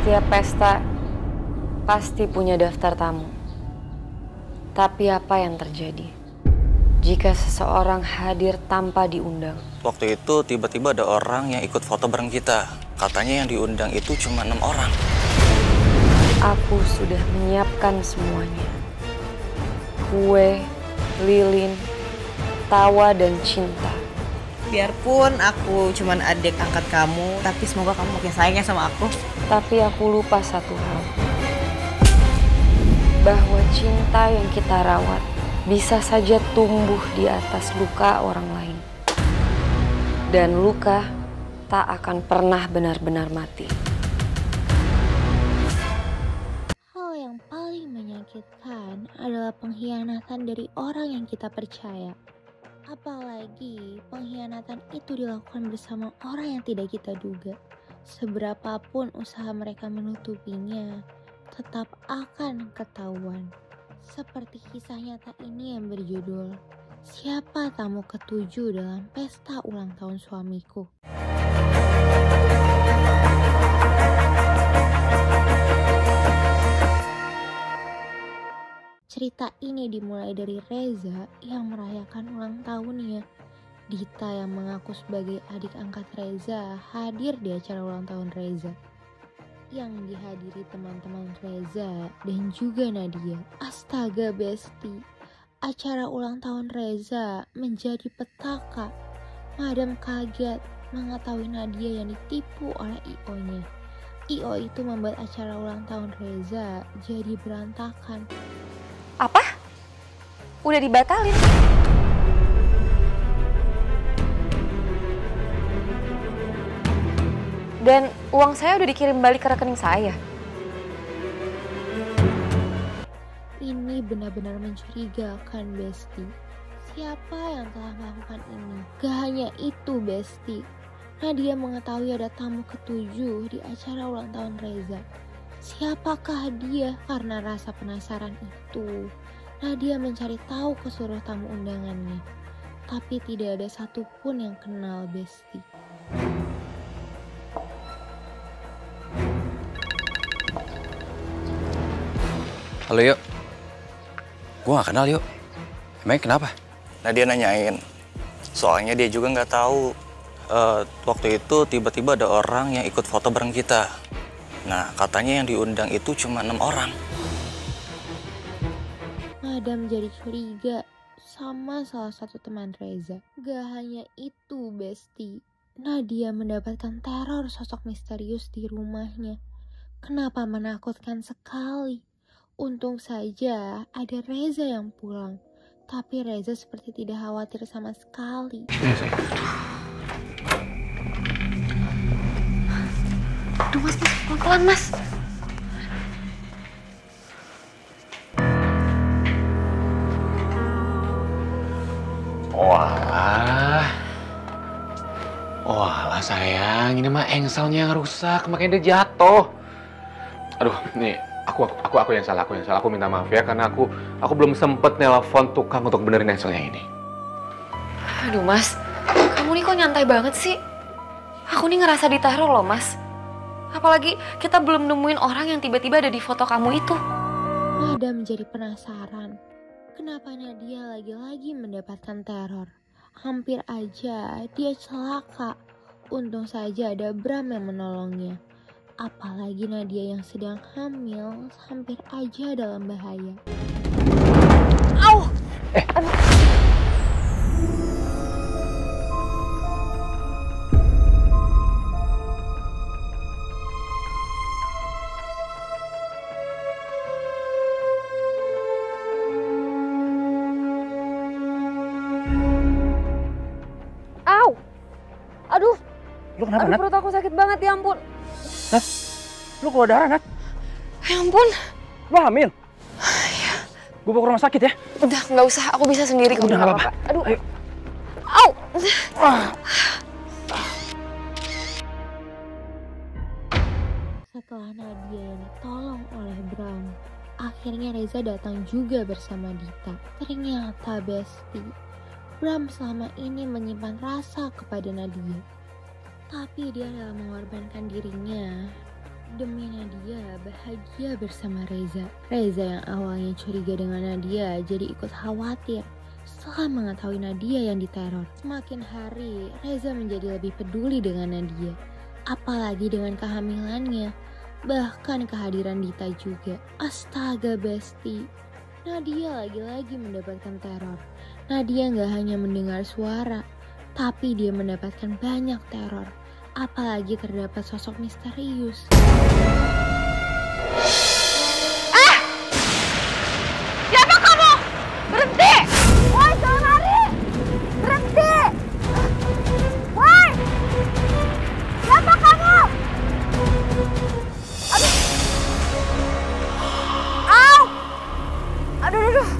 Setiap pesta pasti punya daftar tamu. Tapi apa yang terjadi jika seseorang hadir tanpa diundang? Waktu itu tiba-tiba ada orang yang ikut foto bareng kita. Katanya yang diundang itu cuma 6 orang. Aku sudah menyiapkan semuanya. Kue, lilin, tawa, dan cinta. Biarpun aku cuman adik angkat kamu, tapi semoga kamu makin sayangnya sama aku. Tapi aku lupa satu hal. Bahwa cinta yang kita rawat bisa saja tumbuh di atas luka orang lain. Dan luka tak akan pernah benar-benar mati. Hal yang paling menyakitkan adalah pengkhianatan dari orang yang kita percaya. Apalagi pengkhianatan itu dilakukan bersama orang yang tidak kita duga. Seberapapun usaha mereka menutupinya, tetap akan ketahuan. Seperti kisah nyata ini yang berjudul Siapa Tamu Ketujuh dalam Pesta Ulang Tahun Suamiku. Cerita ini dimulai dari Reza yang merayakan ulang tahunnya. Dita yang mengaku sebagai adik angkat Reza hadir di acara ulang tahun Reza. Yang dihadiri teman-teman Reza dan juga Nadia. Astaga Besti, acara ulang tahun Reza menjadi petaka. Madam kaget mengetahui Nadia yang ditipu oleh IO-nya. IO itu membuat acara ulang tahun Reza jadi berantakan. Apa? Udah dibatalin? Dan uang saya udah dikirim balik ke rekening saya. Ini benar-benar mencurigakan, Besti. Siapa yang telah melakukan ini? Gak hanya itu, Besti. Nadia mengetahui ada tamu ketujuh di acara ulang tahun Reza. Siapakah dia? Karena rasa penasaran itu, Nadia mencari tahu ke seluruh tamu undangannya. Tapi tidak ada satupun yang kenal Besti. Halo Yuk. Gue gak kenal Yuk. Emangnya kenapa? Nah dia nanyain. Soalnya dia juga nggak tahu. Waktu itu tiba-tiba ada orang yang ikut foto bareng kita. Nah katanya yang diundang itu cuma 6 orang. Madam jadi curiga sama salah satu teman Reza. Gak hanya itu, Besti. Nadia mendapatkan teror sosok misterius di rumahnya. Kenapa menakutkan sekali? Untung saja ada Reza yang pulang. Tapi Reza seperti tidak khawatir sama sekali. Aduh mas, pelan-pelan mas. Walah sayang, ini mah engselnya yang rusak, makanya dia jatuh. Aduh, nih aku yang salah, aku minta maaf ya karena aku belum sempet nelpon tukang untuk benerin engselnya ini. Aduh mas, kamu nih kok nyantai banget sih? Aku nih ngerasa diteror loh mas. Apalagi kita belum nemuin orang yang tiba-tiba ada di foto kamu itu. Madam jadi penasaran. Kenapa Nadia lagi-lagi mendapatkan teror? Hampir aja dia celaka. Untung saja ada Bram yang menolongnya. Apalagi Nadia yang sedang hamil hampir aja dalam bahaya. Au! Au! Aduh! Lu kenapa, Nat? Perut aku sakit banget, ya ampun. Nat, lu keluar darah, Nat. Ya ampun. Lu hamil? Ya. Gue bawa ke rumah sakit ya? Udah, nggak usah. Aku bisa sendiri. Udah, nggak apa-apa. Aduh. Ayo. Au! Setelah Nadia yang ditolong oleh Bram, akhirnya Reza datang juga bersama Dita. Ternyata Besti, Bram selama ini menyimpan rasa kepada Nadia. Tapi dia rela mengorbankan dirinya Demi Nadia bahagia bersama Reza. Reza yang awalnya curiga dengan Nadia jadi ikut khawatir setelah mengetahui Nadia yang diteror. Semakin hari Reza menjadi lebih peduli dengan Nadia, apalagi dengan kehamilannya. Bahkan kehadiran Dita juga. Astaga Besti, Nadia lagi-lagi mendapatkan teror. Nadia gak hanya mendengar suara, tapi dia mendapatkan banyak teror. Apalagi terdapat sosok misterius. Siapa kamu? Berhenti! Woi, jangan lari! Berhenti! Woi! Siapa kamu? Aduh! Au! Aduh.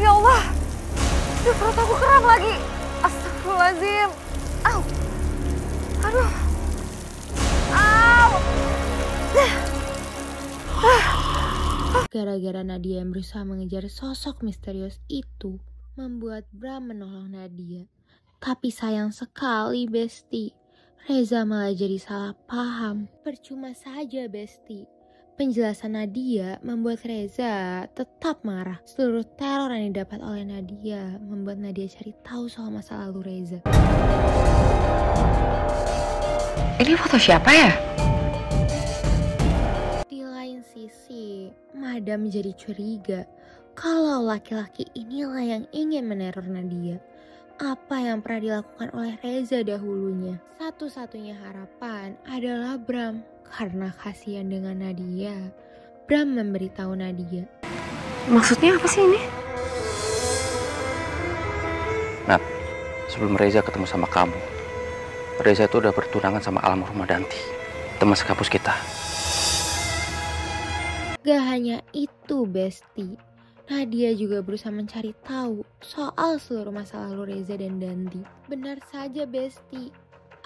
Ya Allah! Aduh, perut aku kram lagi. Astagfirullahaladzim. Au! Aduh! Au! Gara-gara Nadia yang berusaha mengejar sosok misterius itu, membuat Bram menolong Nadia. Tapi sayang sekali Besti, Reza malah jadi salah paham. Percuma saja Besti, penjelasan Nadia membuat Reza tetap marah. Seluruh teror yang didapat oleh Nadia membuat Nadia cari tahu soal masa lalu Reza. Ini foto siapa ya? Di lain sisi, Madam jadi curiga kalau laki-laki inilah yang ingin meneror Nadia. Apa yang pernah dilakukan oleh Reza dahulunya? Satu-satunya harapan adalah Bram. Karena kasihan dengan Nadia, Bram memberitahu Nadia. Maksudnya apa sih ini? Nat, sebelum Reza ketemu sama kamu, Reza itu udah bertunangan sama almarhumah Danti, teman sekampus kita. Gak hanya itu Besti, Nadia juga berusaha mencari tahu soal seluruh masa lalu Reza dan Danti. Benar saja Besti,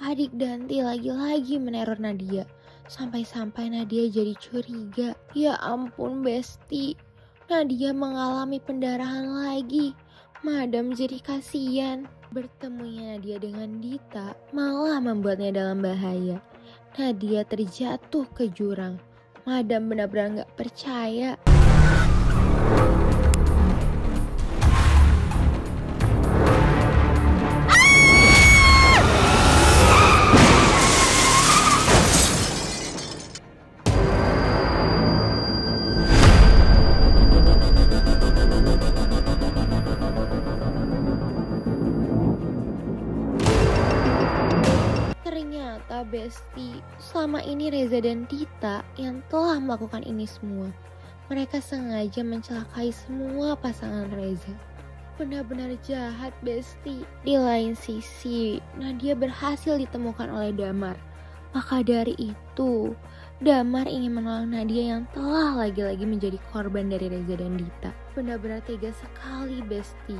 adik Danti lagi-lagi meneror Nadia. Sampai-sampai Nadia jadi curiga. Ya ampun Besti, Nadia mengalami pendarahan lagi. Madam jadi kasihan. Bertemunya Nadia dengan Dita malah membuatnya dalam bahaya. Nadia terjatuh ke jurang. Madam benar-benar gak percaya. Ternyata Besti, selama ini Reza dan Dita yang telah melakukan ini semua. Mereka sengaja mencelakai semua pasangan Reza. Benar-benar jahat Besti. Di lain sisi, Nadia berhasil ditemukan oleh Damar. Maka dari itu, Damar ingin menolong Nadia yang telah lagi-lagi menjadi korban dari Reza dan Dita. Benar-benar tega sekali Besti.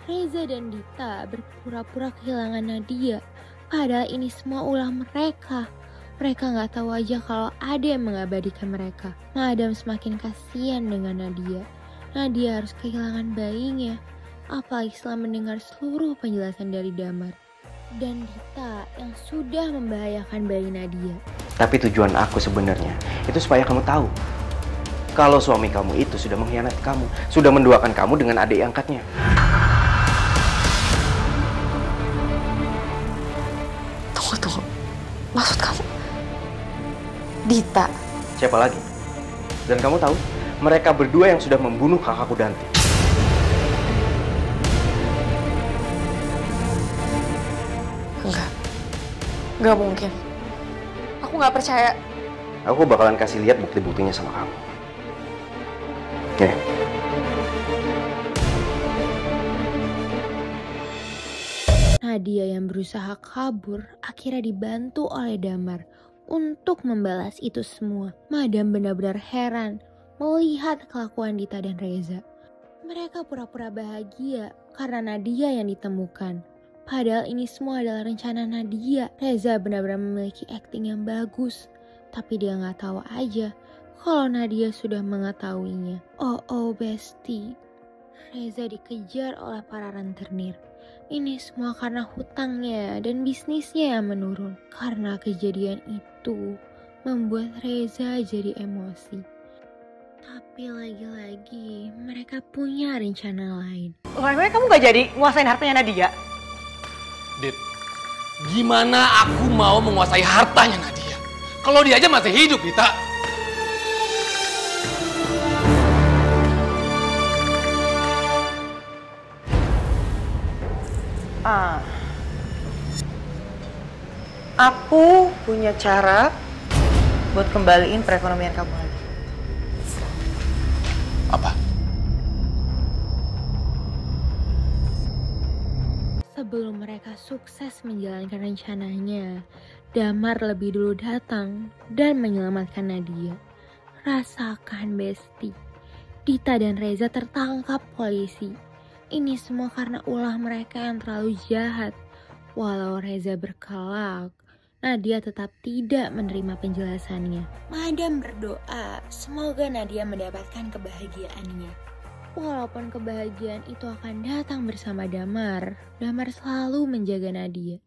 Reza dan Dita berpura-pura kehilangan Nadia. Padahal ini semua ulah mereka. Mereka gak tahu aja kalau ada yang mengabadikan mereka. Madam semakin kasihan dengan Nadia. Nadia harus kehilangan bayinya. Apalagi setelah mendengar seluruh penjelasan dari Damar. Dan Dita yang sudah membahayakan bayi Nadia. Tapi tujuan aku sebenarnya itu supaya kamu tahu kalau suami kamu itu sudah mengkhianati kamu, sudah menduakan kamu dengan adik angkatnya. Tunggu. Maksud kamu? Dita? Siapa lagi? Dan kamu tahu, mereka berdua yang sudah membunuh kakakku Danti. Enggak mungkin. Aku gak percaya. Aku bakalan kasih lihat bukti-buktinya sama kamu. Nih. Nadia yang berusaha kabur akhirnya dibantu oleh Damar untuk membalas itu semua. Madam benar-benar heran melihat kelakuan Dita dan Reza. Mereka pura-pura bahagia karena Nadia yang ditemukan. Padahal ini semua adalah rencana Nadia. Reza benar-benar memiliki akting yang bagus. Tapi dia gak tahu aja kalau Nadia sudah mengetahuinya. Oh Besti, Reza dikejar oleh para rentenir. Ini semua karena hutangnya dan bisnisnya yang menurun. Karena kejadian itu, membuat Reza jadi emosi. Tapi lagi-lagi mereka punya rencana lain. Loh, emangnya kamu gak jadi nguasain hartanya Nadia? Dit, gimana aku mau menguasai hartanya Nadia? Kalau dia aja masih hidup, Dita. Aku punya cara buat kembaliin perekonomian kamu lagi. Apa? Sebelum mereka sukses menjalankan rencananya, Damar lebih dulu datang dan menyelamatkan Nadia. Rasakan, Besti. Dita dan Reza tertangkap polisi. Ini semua karena ulah mereka yang terlalu jahat. Walau Reza berkelak, Nadia tetap tidak menerima penjelasannya. Madam berdoa, semoga Nadia mendapatkan kebahagiaannya. Walaupun kebahagiaan itu akan datang bersama Damar, Damar selalu menjaga Nadia.